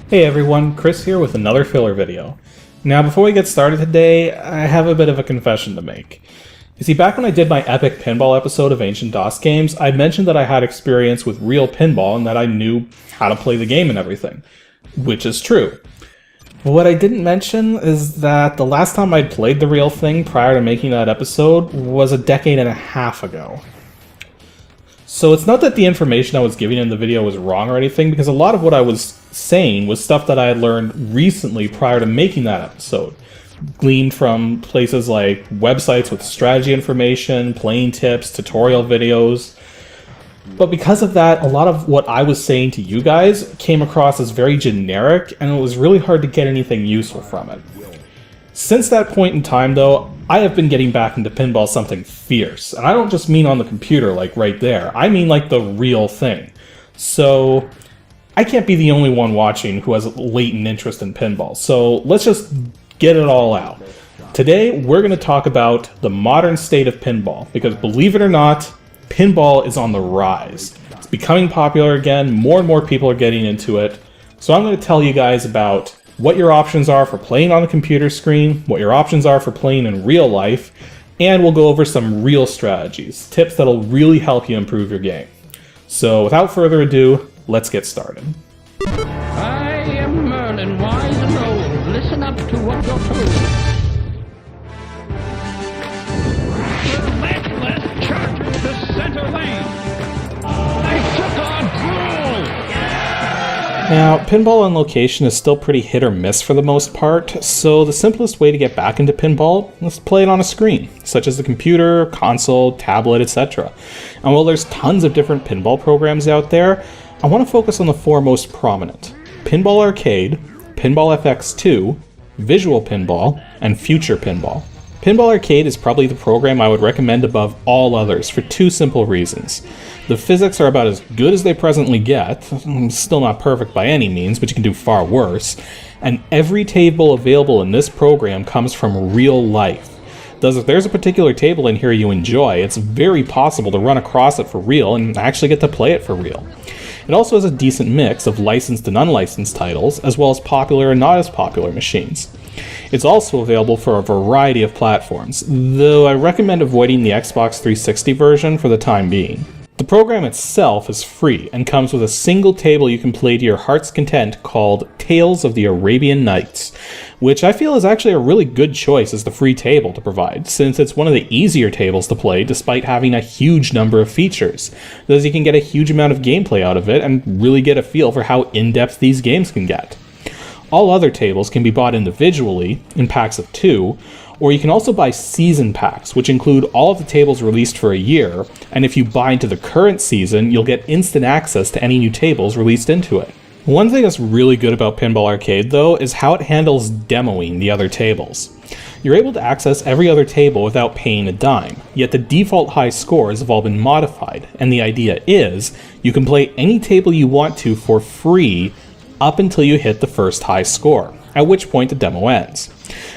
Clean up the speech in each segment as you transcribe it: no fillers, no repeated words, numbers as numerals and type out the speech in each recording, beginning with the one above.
Hey everyone, Chris here with another filler video. Now before we get started today, I have a bit of a confession to make. You see, back when I did my Epic Pinball episode of Ancient DOS Games, I mentioned that I had experience with real pinball and that I knew how to play the game and everything, which is true. But what I didn't mention is that the last time I'd played the real thing prior to making that episode was a decade and a half ago. So it's not that the information I was giving in the video was wrong or anything, because a lot of what I was saying was stuff that I had learned recently prior to making that episode. Gleaned from places like websites with strategy information, playing tips, tutorial videos. But because of that, a lot of what I was saying to you guys came across as very generic, and it was really hard to get anything useful from it. Since that point in time, though, I have been getting back into pinball something fierce. And I don't just mean on the computer, like right there. I mean like the real thing. So I can't be the only one watching who has a latent interest in pinball. So let's just get it all out. Today, we're going to talk about the modern state of pinball. Because believe it or not, pinball is on the rise. It's becoming popular again. More and more people are getting into it. So I'm going to tell you guys about what your options are for playing on a computer screen, what your options are for playing in real life, and we'll go over some real strategies, tips that'll really help you improve your game. So without further ado, let's get started. I am Merlin, wise and old. Listen up to what you're told. Let's charge the center lane. I took on Drool. Now, pinball on location is still pretty hit or miss for the most part, so the simplest way to get back into pinball is to play it on a screen, such as the computer, console, tablet, etc. And while there's tons of different pinball programs out there, I want to focus on the four most prominent: Pinball Arcade, Pinball FX2, Visual Pinball, and Future Pinball. Pinball Arcade is probably the program I would recommend above all others for two simple reasons. The physics are about as good as they presently get, still not perfect by any means, but you can do far worse, and every table available in this program comes from real life. Thus, if there's a particular table in here you enjoy, it's very possible to run across it for real and actually get to play it for real. It also has a decent mix of licensed and unlicensed titles, as well as popular and not as popular machines. It's also available for a variety of platforms, though I recommend avoiding the Xbox 360 version for the time being. The program itself is free and comes with a single table you can play to your heart's content called Tales of the Arabian Nights, which I feel is actually a really good choice as the free table to provide, since it's one of the easier tables to play despite having a huge number of features, thus you can get a huge amount of gameplay out of it and really get a feel for how in-depth these games can get. All other tables can be bought individually, in packs of 2, or you can also buy season packs, which include all of the tables released for a year, and if you buy into the current season, you'll get instant access to any new tables released into it. One thing that's really good about Pinball Arcade, though, is how it handles demoing the other tables. You're able to access every other table without paying a dime, yet the default high scores have all been modified, and the idea is, you can play any table you want to for free up until you hit the first high score, at which point the demo ends.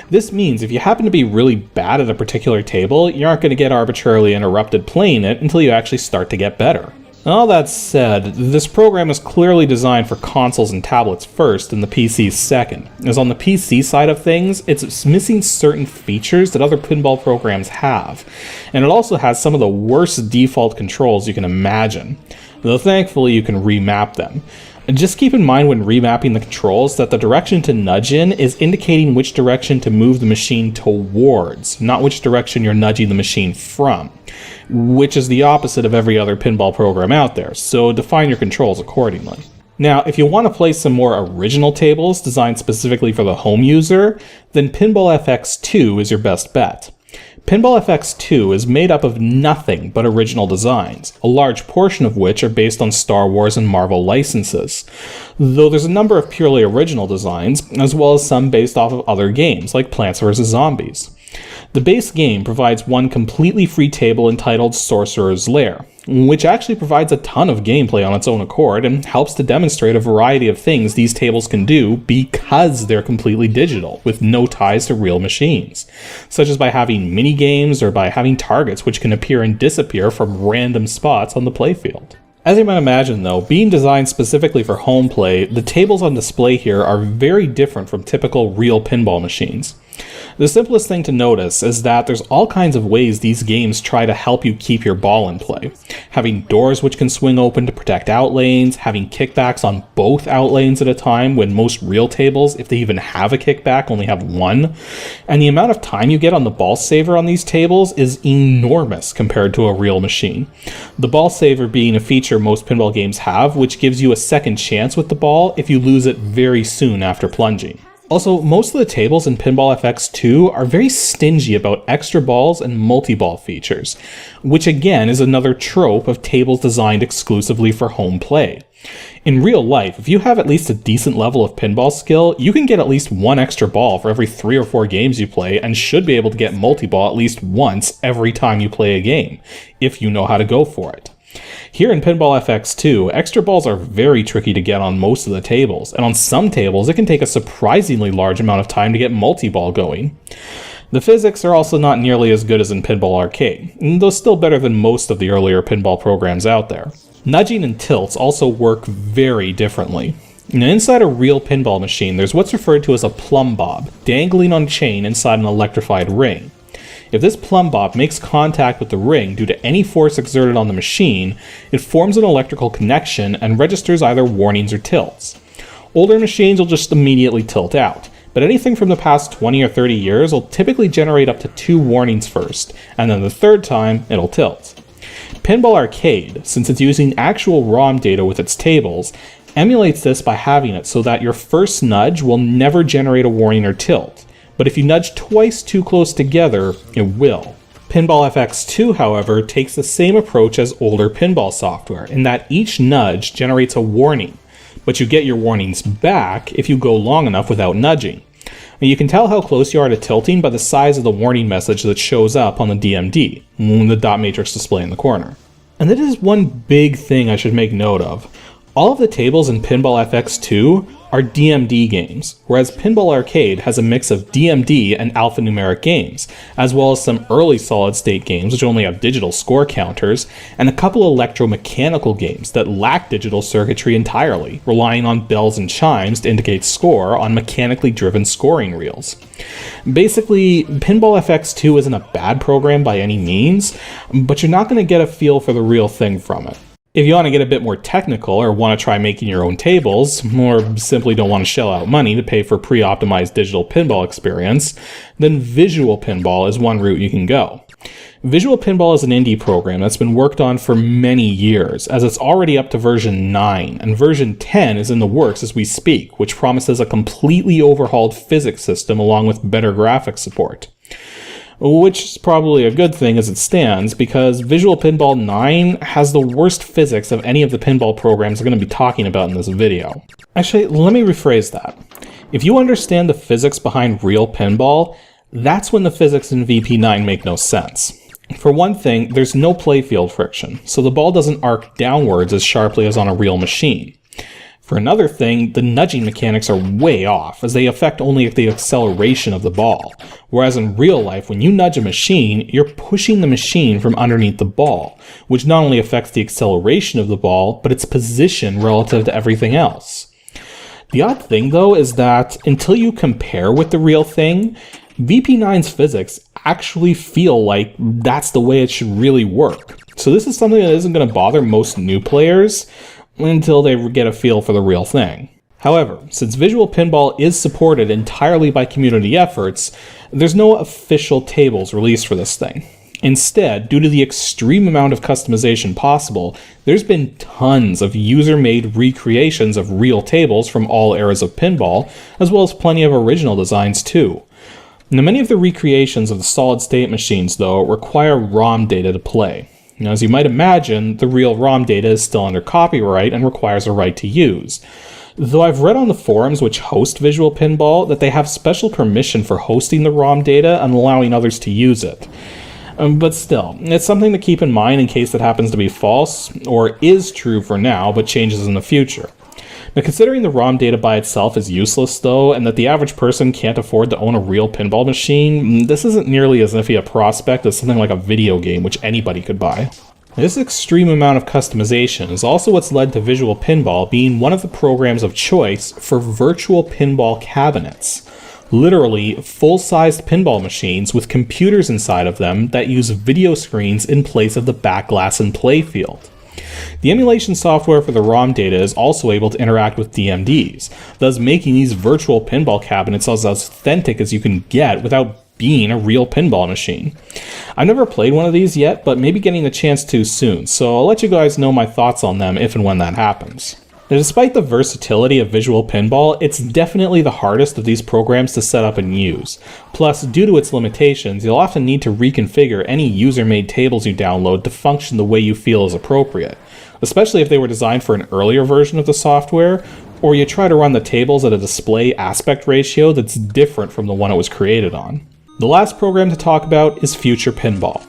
This means if you happen to be really bad at a particular table, you aren't going to get arbitrarily interrupted playing it until you actually start to get better. All that said, this program is clearly designed for consoles and tablets first and the PCs second, as on the PC side of things, it's missing certain features that other pinball programs have, and it also has some of the worst default controls you can imagine, though thankfully you can remap them. And just keep in mind when remapping the controls that the direction to nudge in is indicating which direction to move the machine towards, not which direction you're nudging the machine from, which is the opposite of every other pinball program out there, so define your controls accordingly. Now, if you want to play some more original tables designed specifically for the home user, then Pinball FX2 is your best bet. Pinball FX2 is made up of nothing but original designs, a large portion of which are based on Star Wars and Marvel licenses, though there's a number of purely original designs, as well as some based off of other games, like Plants vs. Zombies. The base game provides one completely free table entitled Sorcerer's Lair, which actually provides a ton of gameplay on its own accord and helps to demonstrate a variety of things these tables can do because they're completely digital, with no ties to real machines, such as by having mini games or by having targets which can appear and disappear from random spots on the playfield. As you might imagine though, being designed specifically for home play, the tables on display here are very different from typical real pinball machines. The simplest thing to notice is that there's all kinds of ways these games try to help you keep your ball in play. Having doors which can swing open to protect out lanes, having kickbacks on both out lanes at a time when most real tables, if they even have a kickback, only have one. And the amount of time you get on the ball saver on these tables is enormous compared to a real machine. The ball saver being a feature most pinball games have, which gives you a second chance with the ball if you lose it very soon after plunging. Also, most of the tables in Pinball FX2 are very stingy about extra balls and multi-ball features, which again is another trope of tables designed exclusively for home play. In real life, if you have at least a decent level of pinball skill, you can get at least one extra ball for every 3 or 4 games you play and should be able to get multi-ball at least once every time you play a game, if you know how to go for it. Here in Pinball FX2, extra balls are very tricky to get on most of the tables, and on some tables it can take a surprisingly large amount of time to get multi-ball going. The physics are also not nearly as good as in Pinball Arcade, though still better than most of the earlier pinball programs out there. Nudging and tilts also work very differently. Now, inside a real pinball machine, there's what's referred to as a plumb bob, dangling on a chain inside an electrified ring. If this plumb bob makes contact with the ring due to any force exerted on the machine, it forms an electrical connection and registers either warnings or tilts. Older machines will just immediately tilt out, but anything from the past 20 or 30 years will typically generate up to 2 warnings first, and then the third time it'll tilt. Pinball Arcade, since it's using actual ROM data with its tables, emulates this by having it so that your first nudge will never generate a warning or tilt. But if you nudge twice too close together, it will. Pinball FX2, however, takes the same approach as older pinball software, in that each nudge generates a warning, but you get your warnings back if you go long enough without nudging. And you can tell how close you are to tilting by the size of the warning message that shows up on the DMD, the dot matrix display in the corner. And that is one big thing I should make note of. All of the tables in Pinball FX2 are DMD games, whereas Pinball Arcade has a mix of DMD and alphanumeric games, as well as some early solid-state games which only have digital score counters, and a couple electromechanical games that lack digital circuitry entirely, relying on bells and chimes to indicate score on mechanically driven scoring reels. Basically, Pinball FX2 isn't a bad program by any means, but you're not going to get a feel for the real thing from it. If you want to get a bit more technical or want to try making your own tables, or simply don't want to shell out money to pay for pre-optimized digital pinball experience, then Visual Pinball is one route you can go. Visual Pinball is an indie program that's been worked on for many years, as it's already up to version 9, and version 10 is in the works as we speak, which promises a completely overhauled physics system along with better graphics support. Which is probably a good thing as it stands, because Visual Pinball 9 has the worst physics of any of the pinball programs I'm going to be talking about in this video. Actually, let me rephrase that. If you understand the physics behind real pinball, that's when the physics in VP9 make no sense. For one thing, there's no playfield friction, so the ball doesn't arc downwards as sharply as on a real machine. For another thing, the nudging mechanics are way off, as they affect only the acceleration of the ball, whereas in real life, when you nudge a machine, you're pushing the machine from underneath the ball, which not only affects the acceleration of the ball, but its position relative to everything else. The odd thing, though, is that until you compare with the real thing, VP9's physics actually feel like that's the way it should really work. So this is something that isn't going to bother most new players until they get a feel for the real thing. However, since Visual Pinball is supported entirely by community efforts, there's no official tables released for this thing. Instead, due to the extreme amount of customization possible, there's been tons of user-made recreations of real tables from all eras of pinball, as well as plenty of original designs too. Now, many of the recreations of the solid-state machines, though, require ROM data to play. Now, as you might imagine, the real ROM data is still under copyright and requires a right to use. Though I've read on the forums which host Visual Pinball that they have special permission for hosting the ROM data and allowing others to use it. But still, it's something to keep in mind in case it happens to be false, or is true for now, but changes in the future. Now, considering the ROM data by itself is useless, though, and that the average person can't afford to own a real pinball machine, this isn't nearly as iffy a prospect as something like a video game, which anybody could buy. This extreme amount of customization is also what's led to Visual Pinball being one of the programs of choice for virtual pinball cabinets. Literally, full-sized pinball machines with computers inside of them that use video screens in place of the back glass and playfield. The emulation software for the ROM data is also able to interact with DMDs, thus making these virtual pinball cabinets as authentic as you can get without being a real pinball machine. I've never played one of these yet, but maybe getting the chance to soon, so I'll let you guys know my thoughts on them if and when that happens. Now, despite the versatility of Visual Pinball, it's definitely the hardest of these programs to set up and use. Plus, due to its limitations, you'll often need to reconfigure any user-made tables you download to function the way you feel is appropriate, especially if they were designed for an earlier version of the software, or you try to run the tables at a display aspect ratio that's different from the one it was created on. The last program to talk about is Future Pinball.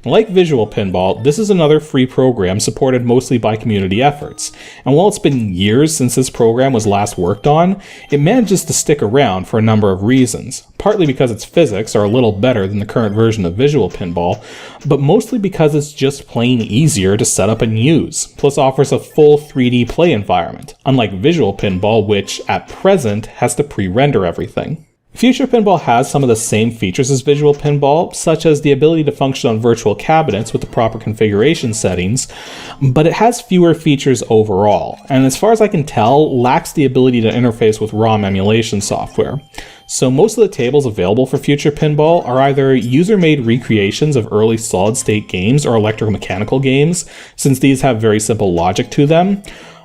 Like Visual Pinball, this is another free program supported mostly by community efforts, and while it's been years since this program was last worked on, it manages to stick around for a number of reasons, partly because its physics are a little better than the current version of Visual Pinball, but mostly because it's just plain easier to set up and use, plus offers a full 3D play environment, unlike Visual Pinball, which, at present, has to pre-render everything. Future Pinball has some of the same features as Visual Pinball, such as the ability to function on virtual cabinets with the proper configuration settings, but it has fewer features overall, and as far as I can tell, lacks the ability to interface with ROM emulation software. So most of the tables available for Future Pinball are either user-made recreations of early solid-state games or electromechanical games, since these have very simple logic to them,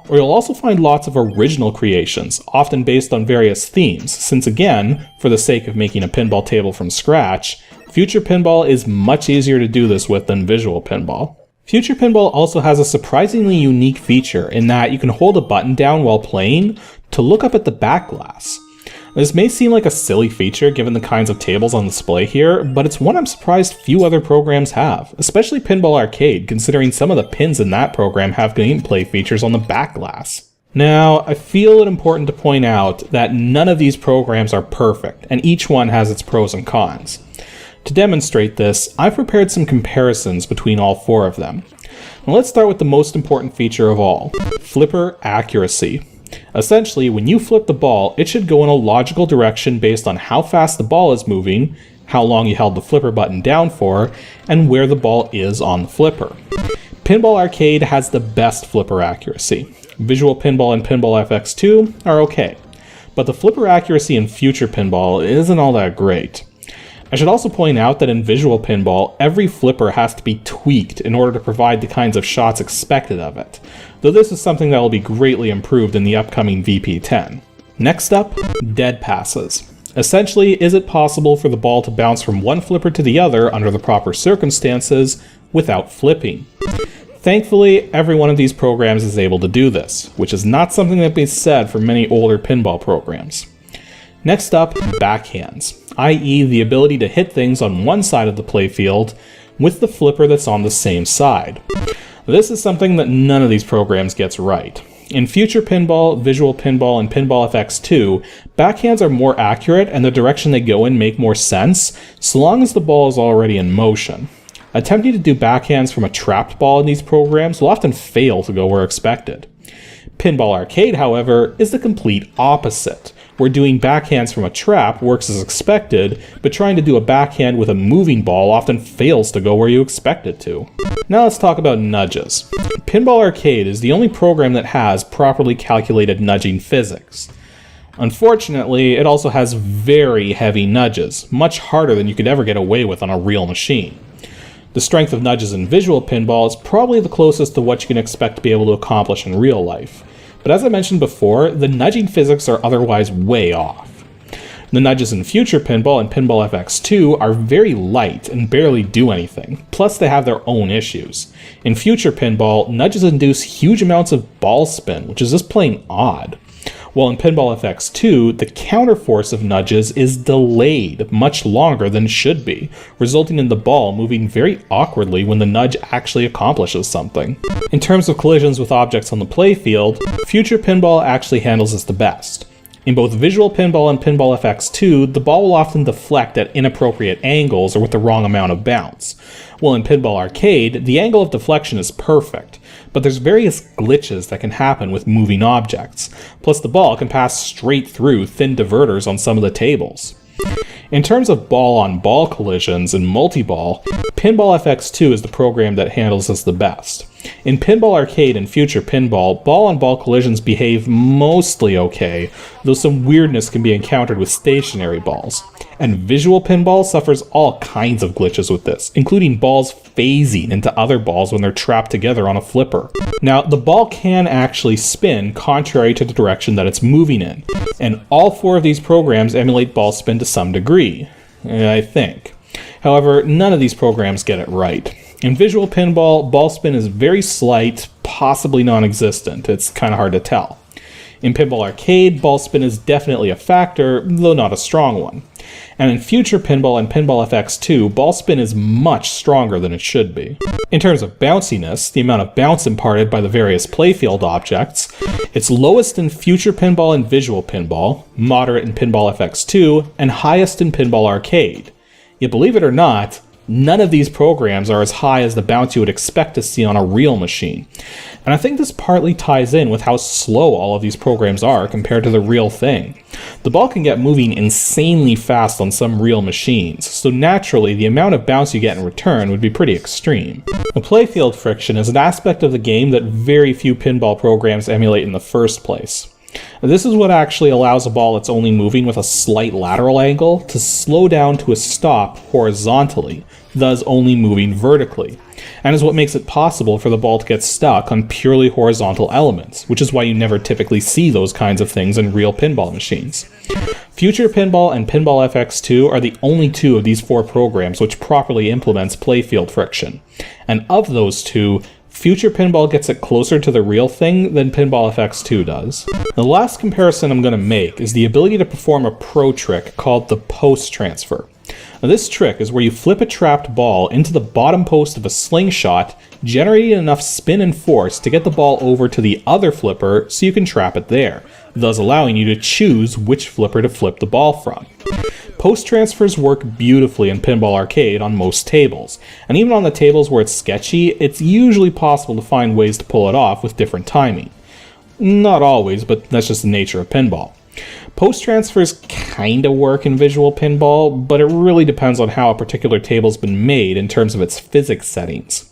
or you'll also find lots of original creations, often based on various themes, since again, for the sake of making a pinball table from scratch, Future Pinball is much easier to do this with than Visual Pinball. Future Pinball also has a surprisingly unique feature in that you can hold a button down while playing to look up at the back glass. This may seem like a silly feature given the kinds of tables on display here, but it's one I'm surprised few other programs have, especially Pinball Arcade, considering some of the pins in that program have gameplay features on the back glass. Now, I feel it important to point out that none of these programs are perfect, and each one has its pros and cons. To demonstrate this, I've prepared some comparisons between all four of them. Now let's start with the most important feature of all, flipper accuracy. Essentially, when you flip the ball, it should go in a logical direction based on how fast the ball is moving, how long you held the flipper button down for, and where the ball is on the flipper. Pinball Arcade has the best flipper accuracy. Visual Pinball and Pinball FX2 are okay, but the flipper accuracy in Future Pinball isn't all that great. I should also point out that in Visual Pinball, every flipper has to be tweaked in order to provide the kinds of shots expected of it, though this is something that will be greatly improved in the upcoming VP10. Next up, dead passes. Essentially, is it possible for the ball to bounce from one flipper to the other under the proper circumstances without flipping? Thankfully, every one of these programs is able to do this, which is not something that can be said for many older pinball programs. Next up, backhands, i.e. the ability to hit things on one side of the playfield with the flipper that's on the same side. This is something that none of these programs gets right. In Future Pinball, Visual Pinball, and Pinball FX2, backhands are more accurate and the direction they go in make more sense, so long as the ball is already in motion. Attempting to do backhands from a trapped ball in these programs will often fail to go where expected. Pinball Arcade, however, is the complete opposite, where doing backhands from a trap works as expected, but trying to do a backhand with a moving ball often fails to go where you expect it to. Now let's talk about nudges. Pinball Arcade is the only program that has properly calculated nudging physics. Unfortunately, it also has very heavy nudges, much harder than you could ever get away with on a real machine. The strength of nudges in Visual Pinball is probably the closest to what you can expect to be able to accomplish in real life. But as I mentioned before, the nudging physics are otherwise way off. The nudges in Future Pinball and Pinball FX2 are very light and barely do anything, plus they have their own issues. In Future Pinball, nudges induce huge amounts of ball spin, which is just plain odd. While in Pinball FX2, the counterforce of nudges is delayed much longer than it should be, resulting in the ball moving very awkwardly when the nudge actually accomplishes something. In terms of collisions with objects on the playfield, Future Pinball actually handles this the best. In both Visual Pinball and Pinball FX2, the ball will often deflect at inappropriate angles or with the wrong amount of bounce. While in Pinball Arcade, the angle of deflection is perfect, but there's various glitches that can happen with moving objects. Plus the ball can pass straight through thin diverters on some of the tables. In terms of ball-on-ball collisions in multi-ball, Pinball FX2 is the program that handles this the best. In Pinball Arcade and Future Pinball, ball-on-ball collisions behave mostly okay, though some weirdness can be encountered with stationary balls. And Visual Pinball suffers all kinds of glitches with this, including balls phasing into other balls when they're trapped together on a flipper. Now, the ball can actually spin contrary to the direction that it's moving in, and all 4 of these programs emulate ball spin to some degree, I think. However, none of these programs get it right. In Visual Pinball, ball spin is very slight, possibly non-existent. It's kind of hard to tell. In Pinball Arcade, ball spin is definitely a factor, though not a strong one. And in Future Pinball and Pinball FX2, ball spin is much stronger than it should be. In terms of bounciness, the amount of bounce imparted by the various playfield objects, it's lowest in Future Pinball and Visual Pinball, moderate in Pinball FX2, and highest in Pinball Arcade. Yet believe it or not, none of these programs are as high as the bounce you would expect to see on a real machine. And I think this partly ties in with how slow all of these programs are compared to the real thing. The ball can get moving insanely fast on some real machines, so naturally the amount of bounce you get in return would be pretty extreme. The playfield friction is an aspect of the game that very few pinball programs emulate in the first place. This is what actually allows a ball that's only moving with a slight lateral angle to slow down to a stop horizontally, thus only moving vertically, and is what makes it possible for the ball to get stuck on purely horizontal elements, which is why you never typically see those kinds of things in real pinball machines. Future Pinball and Pinball FX2 are the only 2 of these 4 programs which properly implements playfield friction, and of those 2, Future Pinball gets it closer to the real thing than Pinball FX2 does. The last comparison I'm going to make is the ability to perform a pro trick called the post transfer. Now, this trick is where you flip a trapped ball into the bottom post of a slingshot, generating enough spin and force to get the ball over to the other flipper so you can trap it there, thus allowing you to choose which flipper to flip the ball from. Post transfers work beautifully in Pinball Arcade on most tables, and even on the tables where it's sketchy, it's usually possible to find ways to pull it off with different timing. Not always, but that's just the nature of pinball. Post transfers kinda work in Visual Pinball, but it really depends on how a particular table's been made in terms of its physics settings.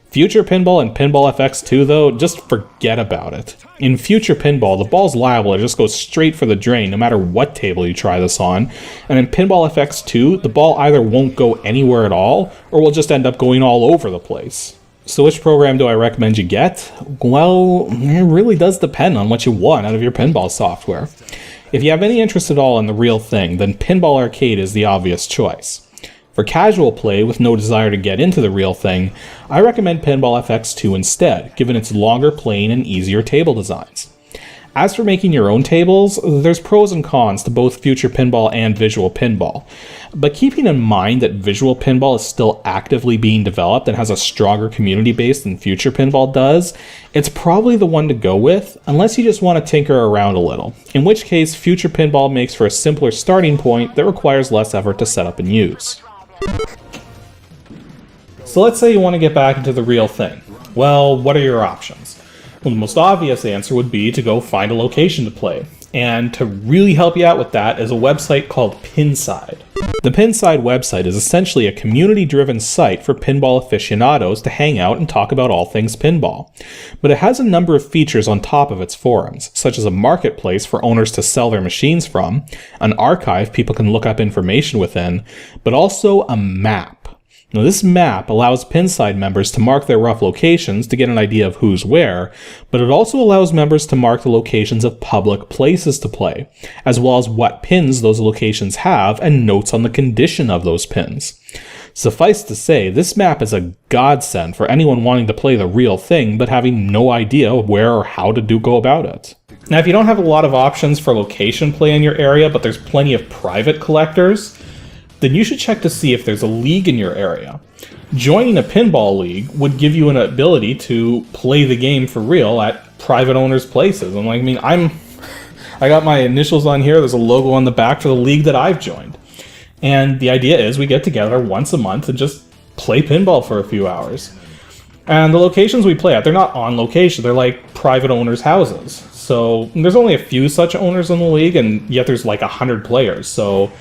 Future Pinball and Pinball FX2 though, just forget about it. In Future Pinball, the ball's liable to just go straight for the drain no matter what table you try this on, and in Pinball FX2, the ball either won't go anywhere at all, or will just end up going all over the place. So which program do I recommend you get? Well, it really does depend on what you want out of your pinball software. If you have any interest at all in the real thing, then Pinball Arcade is the obvious choice. For casual play with no desire to get into the real thing, I recommend Pinball FX2 instead, given its longer playing and easier table designs. As for making your own tables, there's pros and cons to both Future Pinball and Visual Pinball. But keeping in mind that Visual Pinball is still actively being developed and has a stronger community base than Future Pinball does, it's probably the one to go with, unless you just want to tinker around a little, in which case Future Pinball makes for a simpler starting point that requires less effort to set up and use. So let's say you want to get back into the real thing. Well, what are your options? Well, the most obvious answer would be to go find a location to play. And to really help you out with that is a website called Pinside. The Pinside website is essentially a community-driven site for pinball aficionados to hang out and talk about all things pinball. But it has a number of features on top of its forums, such as a marketplace for owners to sell their machines from, an archive people can look up information within, but also a map. Now, this map allows Pinside members to mark their rough locations to get an idea of who's where, but it also allows members to mark the locations of public places to play, as well as what pins those locations have and notes on the condition of those pins. Suffice to say, this map is a godsend for anyone wanting to play the real thing but having no idea where or how to go about it. Now, if you don't have a lot of options for location play in your area, but there's plenty of private collectors, then you should check to see if there's a league in your area. Joining a pinball league would give you an ability to play the game for real at private owners' places. I'm I got my initials on here. There's a logo on the back for the league that I've joined. And the idea is we get together once a month and just play pinball for a few hours. And the locations we play at, they're not on location. They're like private owners' houses. So there's only a few such owners in the league, and yet there's like 100 players. So,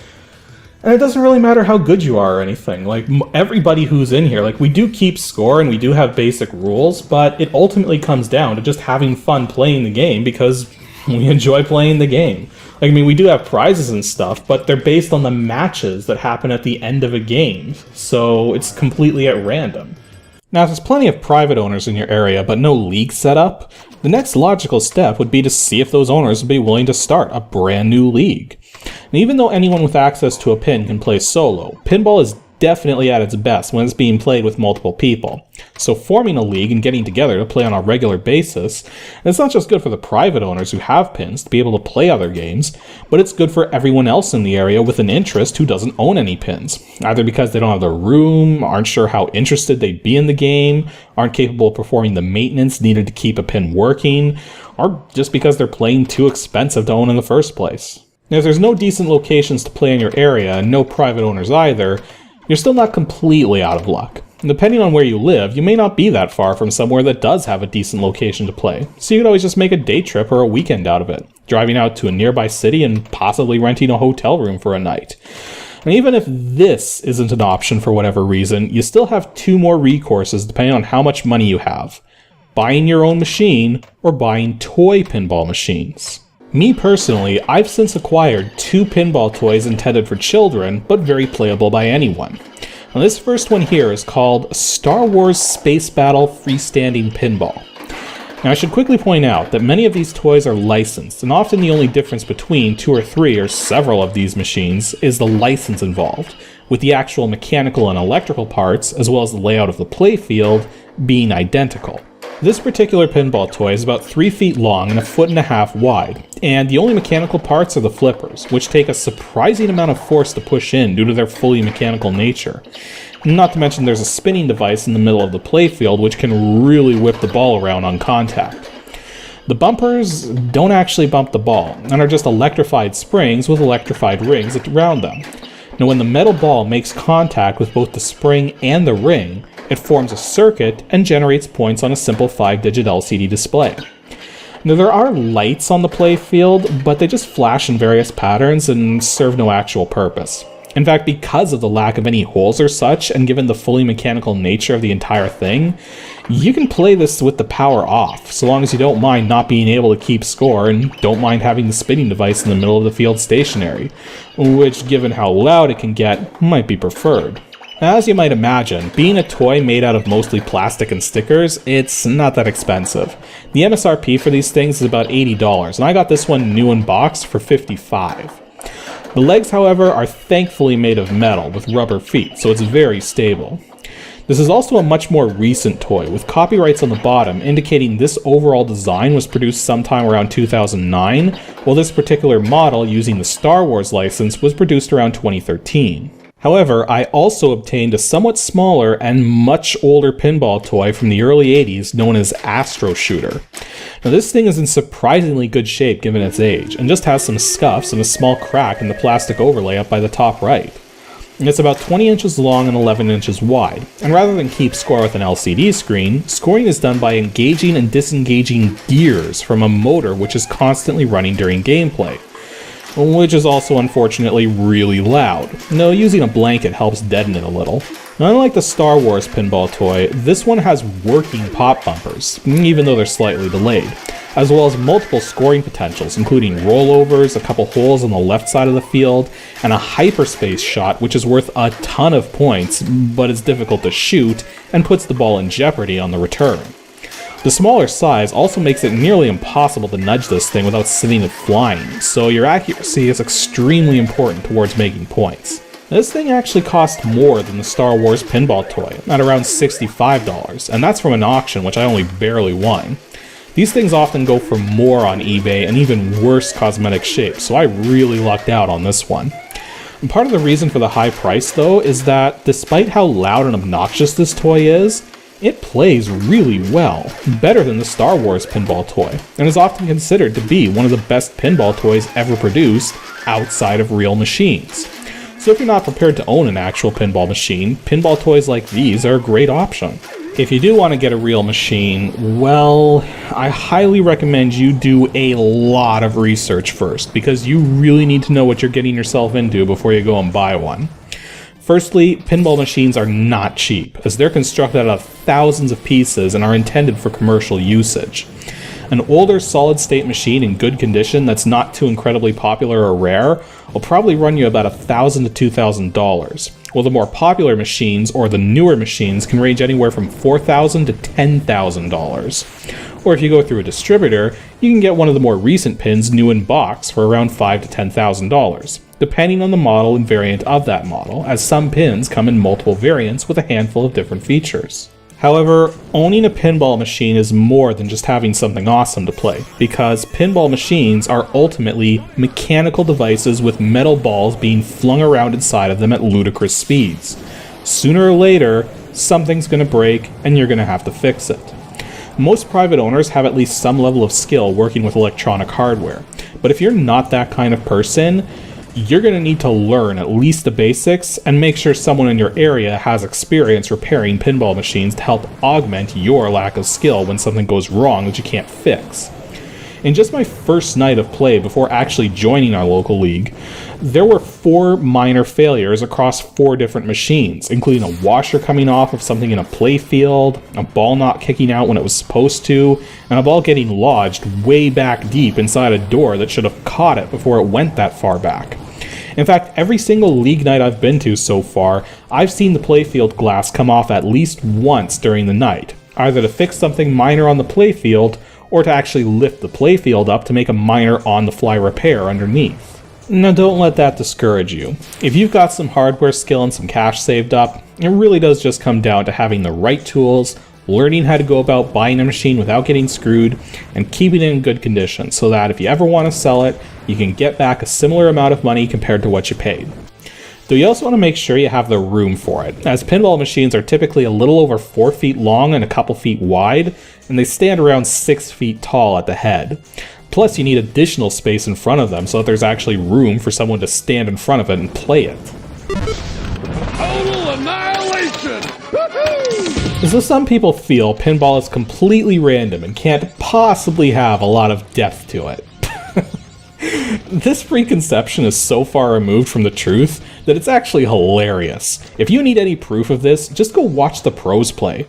and it doesn't really matter how good you are or anything. Like everybody who's in here, like we do keep score and we do have basic rules, but it ultimately comes down to just having fun playing the game because we enjoy playing the game. Like, I mean, we do have prizes and stuff, but they're based on the matches that happen at the end of a game. So it's completely at random. Now, if there's plenty of private owners in your area, but no league set up, the next logical step would be to see if those owners would be willing to start a brand new league. And even though anyone with access to a pin can play solo, pinball is definitely at its best when it's being played with multiple people. So forming a league and getting together to play on a regular basis, and it's not just good for the private owners who have pins to be able to play other games, but it's good for everyone else in the area with an interest who doesn't own any pins, either because they don't have the room, aren't sure how interested they'd be in the game, aren't capable of performing the maintenance needed to keep a pin working, or just because they're playing too expensive to own in the first place. Now, if there's no decent locations to play in your area and no private owners either, you're still not completely out of luck. And depending on where you live, you may not be that far from somewhere that does have a decent location to play, so you could always just make a day trip or a weekend out of it, driving out to a nearby city and possibly renting a hotel room for a night. And even if this isn't an option for whatever reason, you still have two more recourses depending on how much money you have: buying your own machine or buying toy pinball machines. Me personally, I've since acquired 2 pinball toys intended for children, but very playable by anyone. Now, this first one here is called Star Wars Space Battle Freestanding Pinball. Now, I should quickly point out that many of these toys are licensed, and often the only difference between 2 or 3 or several of these machines is the license involved, with the actual mechanical and electrical parts, as well as the layout of the playfield, being identical. This particular pinball toy is about 3 feet long and 1.5 feet wide, and the only mechanical parts are the flippers, which take a surprising amount of force to push in due to their fully mechanical nature. Not to mention there's a spinning device in the middle of the playfield which can really whip the ball around on contact. The bumpers don't actually bump the ball, and are just electrified springs with electrified rings around them. Now, when the metal ball makes contact with both the spring and the ring, it forms a circuit and generates points on a simple 5-digit LCD display. Now, there are lights on the playfield, but they just flash in various patterns and serve no actual purpose. In fact, because of the lack of any holes or such, and given the fully mechanical nature of the entire thing, you can play this with the power off, so long as you don't mind not being able to keep score and don't mind having the spinning device in the middle of the field stationary, which, given how loud it can get, might be preferred. As you might imagine, being a toy made out of mostly plastic and stickers, it's not that expensive. The MSRP for these things is about $80, and I got this one new in box for $55. The legs, however, are thankfully made of metal with rubber feet, so it's very stable. This is also a much more recent toy, with copyrights on the bottom indicating this overall design was produced sometime around 2009, while this particular model using the Star Wars license was produced around 2013. However, I also obtained a somewhat smaller and much older pinball toy from the early 80s known as Astro Shooter. Now, this thing is in surprisingly good shape given its age, and just has some scuffs and a small crack in the plastic overlay up by the top right. And it's about 20 inches long and 11 inches wide, and rather than keep score with an LCD screen, scoring is done by engaging and disengaging gears from a motor which is constantly running during gameplay, which is also unfortunately really loud, though using a blanket helps deaden it a little. Now, unlike the Star Wars pinball toy, this one has working pop bumpers, even though they're slightly delayed, as well as multiple scoring potentials, including rollovers, a couple holes on the left side of the field, and a hyperspace shot which is worth a ton of points, but is difficult to shoot and puts the ball in jeopardy on the return. The smaller size also makes it nearly impossible to nudge this thing without sending it flying, so your accuracy is extremely important towards making points. This thing actually cost more than the Star Wars pinball toy, at around $65, and that's from an auction which I only barely won. These things often go for more on eBay and even worse cosmetic shape, so I really lucked out on this one. And part of the reason for the high price though is that despite how loud and obnoxious this toy is, It plays really well, better than the Star Wars pinball toy, and is often considered to be one of the best pinball toys ever produced outside of real machines. So if you're not prepared to own an actual pinball machine, pinball toys like these are a great option. If you do want to get a real machine, well, I highly recommend you do a lot of research first, because you really need to know what you're getting yourself into before you go and buy one. Firstly, pinball machines are not cheap, as they're constructed out of thousands of pieces and are intended for commercial usage. An older solid-state machine in good condition that's not too incredibly popular or rare will probably run you about $1,000 to $2,000, while the more popular machines or the newer machines can range anywhere from $4,000 to $10,000. Or if you go through a distributor, you can get one of the more recent pins new in box for around $5,000 to $10,000, depending on the model and variant of that model, as some pins come in multiple variants with a handful of different features. However, owning a pinball machine is more than just having something awesome to play, because pinball machines are ultimately mechanical devices with metal balls being flung around inside of them at ludicrous speeds. Sooner or later, something's going to break and you're going to have to fix it. Most private owners have at least some level of skill working with electronic hardware, but if you're not that kind of person, you're going to need to learn at least the basics and make sure someone in your area has experience repairing pinball machines to help augment your lack of skill when something goes wrong that you can't fix. In just my first night of play before actually joining our local league, there were 4 minor failures across 4 different machines, including a washer coming off of something in a play field, a ball not kicking out when it was supposed to, and a ball getting lodged way back deep inside a door that should have caught it before it went that far back. In fact, every single league night I've been to so far, I've seen the playfield glass come off at least once during the night, either to fix something minor on the playfield, or to actually lift the playfield up to make a minor on-the-fly repair underneath. Now don't let that discourage you. If you've got some hardware skill and some cash saved up, it really does just come down to having the right tools, learning how to go about buying a machine without getting screwed, and keeping it in good condition so that if you ever want to sell it, you can get back a similar amount of money compared to what you paid. Though you also want to make sure you have the room for it, as pinball machines are typically a little over 4 feet long and a couple feet wide, and they stand around 6 feet tall at the head. Plus you need additional space in front of them so that there's actually room for someone to stand in front of it and play it. Total annihilation! Woohoo! So some people feel pinball is completely random and can't possibly have a lot of depth to it. This preconception is so far removed from the truth that it's actually hilarious. If you need any proof of this, just go watch the pros play.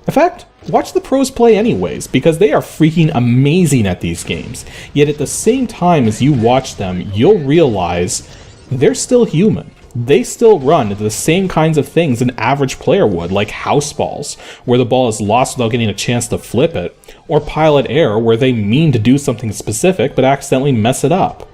In fact, watch the pros play anyways, because they are freaking amazing at these games. Yet at the same time as you watch them, you'll realize they're still human. They still run into the same kinds of things an average player would, like house balls, where the ball is lost without getting a chance to flip it, or pilot air, where they mean to do something specific but accidentally mess it up.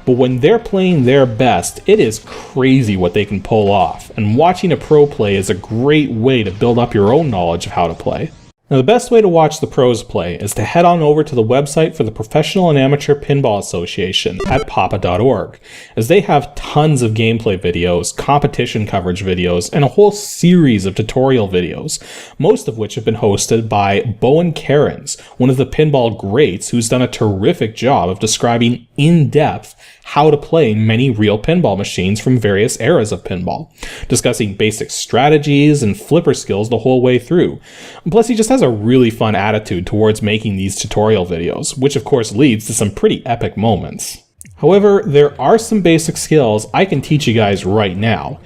But when they're playing their best, it is crazy what they can pull off, and watching a pro play is a great way to build up your own knowledge of how to play. Now, the best way to watch the pros play is to head on over to the website for the Professional and Amateur Pinball Association at papa.org, as they have tons of gameplay videos, competition coverage videos, and a whole series of tutorial videos, most of which have been hosted by Bowen Cairns, one of the pinball greats who's done a terrific job of describing in depth how to play many real pinball machines from various eras of pinball, discussing basic strategies and flipper skills the whole way through. Plus, he just has a really fun attitude towards making these tutorial videos, which of course leads to some pretty epic moments. However, there are some basic skills I can teach you guys right now,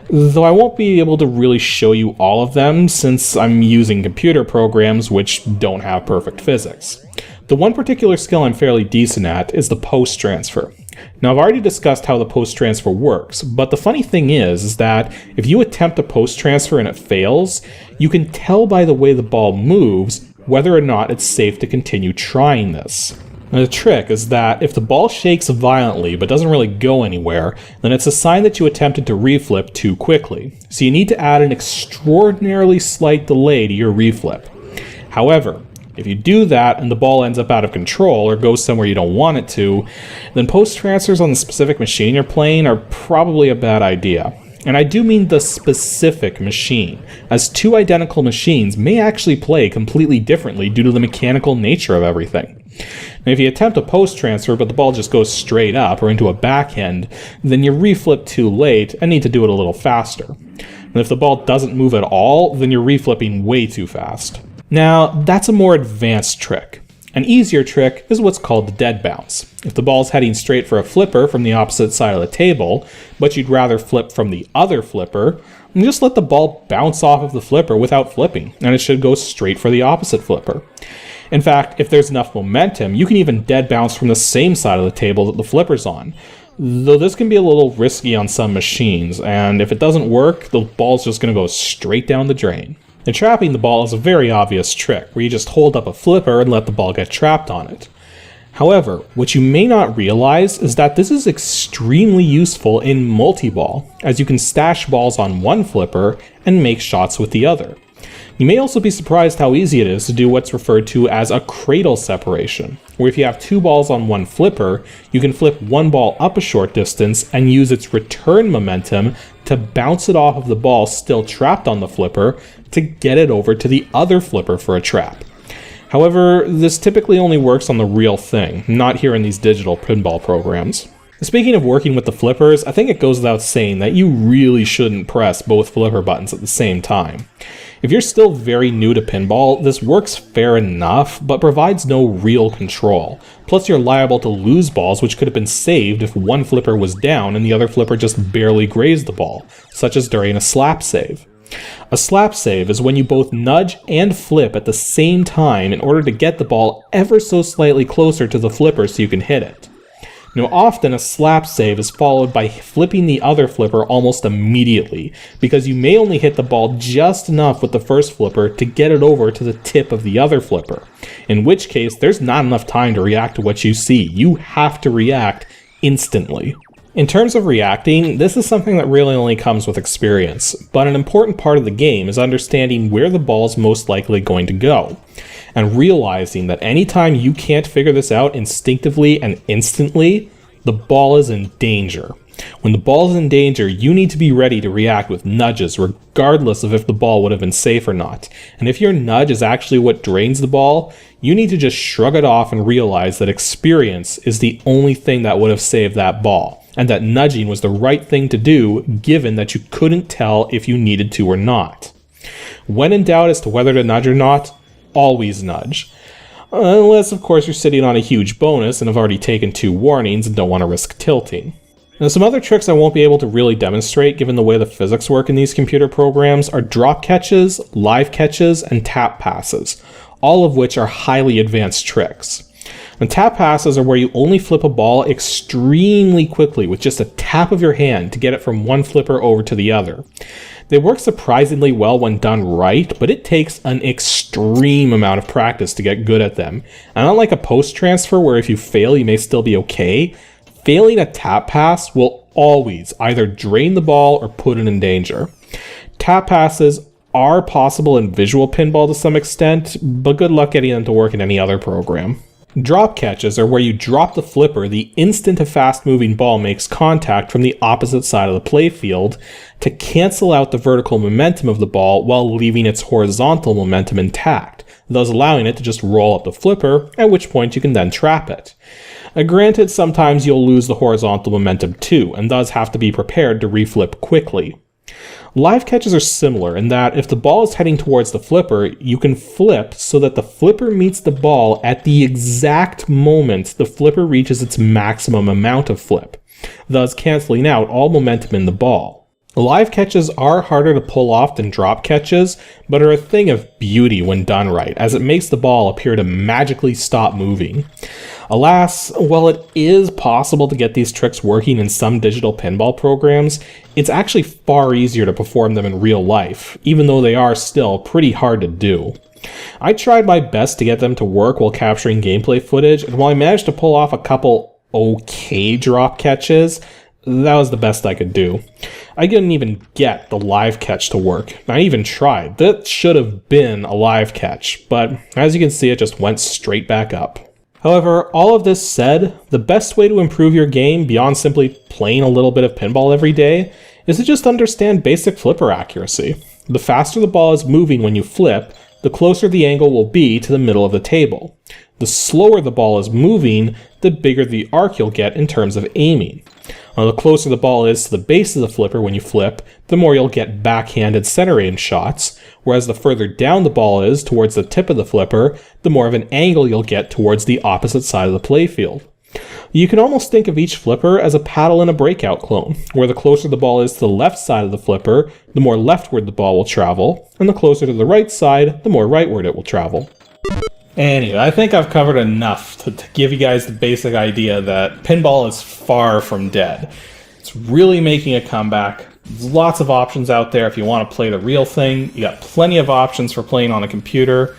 though I won't be able to really show you all of them since I'm using computer programs which don't have perfect physics. The one particular skill I'm fairly decent at is the post transfer. Now, I've already discussed how the post transfer works, but the funny thing is that if you attempt a post transfer and it fails, you can tell by the way the ball moves whether or not it's safe to continue trying this. Now, the trick is that if the ball shakes violently but doesn't really go anywhere, then it's a sign that you attempted to reflip too quickly. So you need to add an extraordinarily slight delay to your reflip. However, if you do that and the ball ends up out of control or goes somewhere you don't want it to, then post transfers on the specific machine you're playing are probably a bad idea. And I do mean the specific machine, as two identical machines may actually play completely differently due to the mechanical nature of everything. And if you attempt a post transfer but the ball just goes straight up or into a backhand, then you reflip too late and need to do it a little faster. And if the ball doesn't move at all, then you're reflipping way too fast. Now, that's a more advanced trick. An easier trick is what's called the dead bounce. If the ball's heading straight for a flipper from the opposite side of the table, but you'd rather flip from the other flipper, then just let the ball bounce off of the flipper without flipping, and it should go straight for the opposite flipper. In fact, if there's enough momentum, you can even dead bounce from the same side of the table that the flipper's on. Though this can be a little risky on some machines, and if it doesn't work, the ball's just going to go straight down the drain. And trapping the ball is a very obvious trick, where you just hold up a flipper and let the ball get trapped on it. However, what you may not realize is that this is extremely useful in multi-ball, as you can stash balls on one flipper and make shots with the other. You may also be surprised how easy it is to do what's referred to as a cradle separation, where if you have two balls on one flipper, you can flip one ball up a short distance and use its return momentum to bounce it off of the ball still trapped on the flipper to get it over to the other flipper for a trap. However, this typically only works on the real thing, not here in these digital pinball programs. Speaking of working with the flippers, I think it goes without saying that you really shouldn't press both flipper buttons at the same time. If you're still very new to pinball, this works fair enough, but provides no real control. Plus you're liable to lose balls which could have been saved if one flipper was down and the other flipper just barely grazed the ball, such as during a slap save. A slap save is when you both nudge and flip at the same time in order to get the ball ever so slightly closer to the flipper so you can hit it. Now, often a slap save is followed by flipping the other flipper almost immediately, because you may only hit the ball just enough with the first flipper to get it over to the tip of the other flipper, in which case there's not enough time to react to what you see. You have to react instantly. In terms of reacting, this is something that really only comes with experience, but an important part of the game is understanding where the ball is most likely going to go, and realizing that anytime you can't figure this out instinctively and instantly, the ball is in danger. When the ball is in danger, you need to be ready to react with nudges, regardless of if the ball would have been safe or not. And if your nudge is actually what drains the ball, you need to just shrug it off and realize that experience is the only thing that would have saved that ball, and that nudging was the right thing to do given that you couldn't tell if you needed to or not. When in doubt as to whether to nudge or not, always nudge. Unless, of course, you're sitting on a huge bonus and have already taken 2 warnings and don't want to risk tilting. Now, some other tricks I won't be able to really demonstrate given the way the physics work in these computer programs are drop catches, live catches, and tap passes, all of which are highly advanced tricks. And tap passes are where you only flip a ball extremely quickly with just a tap of your hand to get it from one flipper over to the other. They work surprisingly well when done right, but it takes an extreme amount of practice to get good at them. And unlike a post transfer where if you fail you may still be okay, failing a tap pass will always either drain the ball or put it in danger. Tap passes are possible in visual pinball to some extent, but good luck getting them to work in any other program. Drop catches are where you drop the flipper the instant a fast-moving ball makes contact from the opposite side of the playfield to cancel out the vertical momentum of the ball while leaving its horizontal momentum intact, thus allowing it to just roll up the flipper, at which point you can then trap it. Granted, sometimes you'll lose the horizontal momentum too, and thus have to be prepared to reflip quickly. Live catches are similar in that if the ball is heading towards the flipper, you can flip so that the flipper meets the ball at the exact moment the flipper reaches its maximum amount of flip, thus canceling out all momentum in the ball. Live catches are harder to pull off than drop catches, but are a thing of beauty when done right, as it makes the ball appear to magically stop moving. Alas, while it is possible to get these tricks working in some digital pinball programs, it's actually far easier to perform them in real life, even though they are still pretty hard to do. I tried my best to get them to work while capturing gameplay footage, and while I managed to pull off a couple okay drop catches, that was the best I could do. I didn't even get the live catch to work. I even tried. That should have been a live catch, but as you can see, it just went straight back up. However, all of this said, the best way to improve your game beyond simply playing a little bit of pinball every day is to just understand basic flipper accuracy. The faster the ball is moving when you flip, the closer the angle will be to the middle of the table. The slower the ball is moving, the bigger the arc you'll get in terms of aiming. The closer the ball is to the base of the flipper when you flip, the more you'll get backhanded center aim shots, whereas the further down the ball is towards the tip of the flipper, the more of an angle you'll get towards the opposite side of the playfield. You can almost think of each flipper as a paddle in a breakout clone, where the closer the ball is to the left side of the flipper, the more leftward the ball will travel, and the closer to the right side, the more rightward it will travel. Anyway, I think I've covered enough to give you guys the basic idea that pinball is far from dead. It's really making a comeback. There's lots of options out there if you want to play the real thing. You got plenty of options for playing on a computer.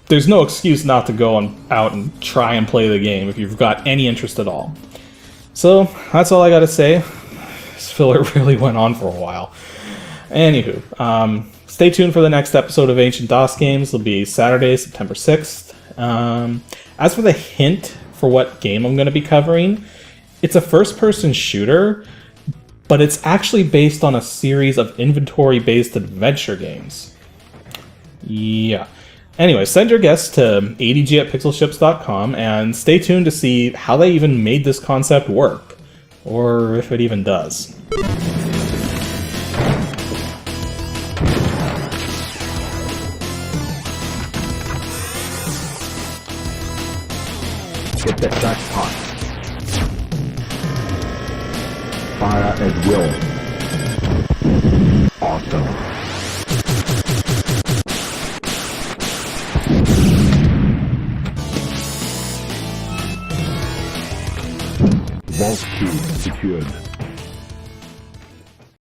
There's no excuse not to go out and try and play the game if you've got any interest at all. So, that's all I gotta say. This filler really went on for a while. Anywho, stay tuned for the next episode of Ancient DOS Games. It'll be Saturday, September 6th. As for the hint for what game I'm going to be covering, it's a first-person shooter, but it's actually based on a series of inventory-based adventure games. Yeah. Anyway, send your guests to ADG at pixelships.com and stay tuned to see how they even made this concept work, or if it even does. Get that jackpot. Fire at will. Awesome. Vault key secured.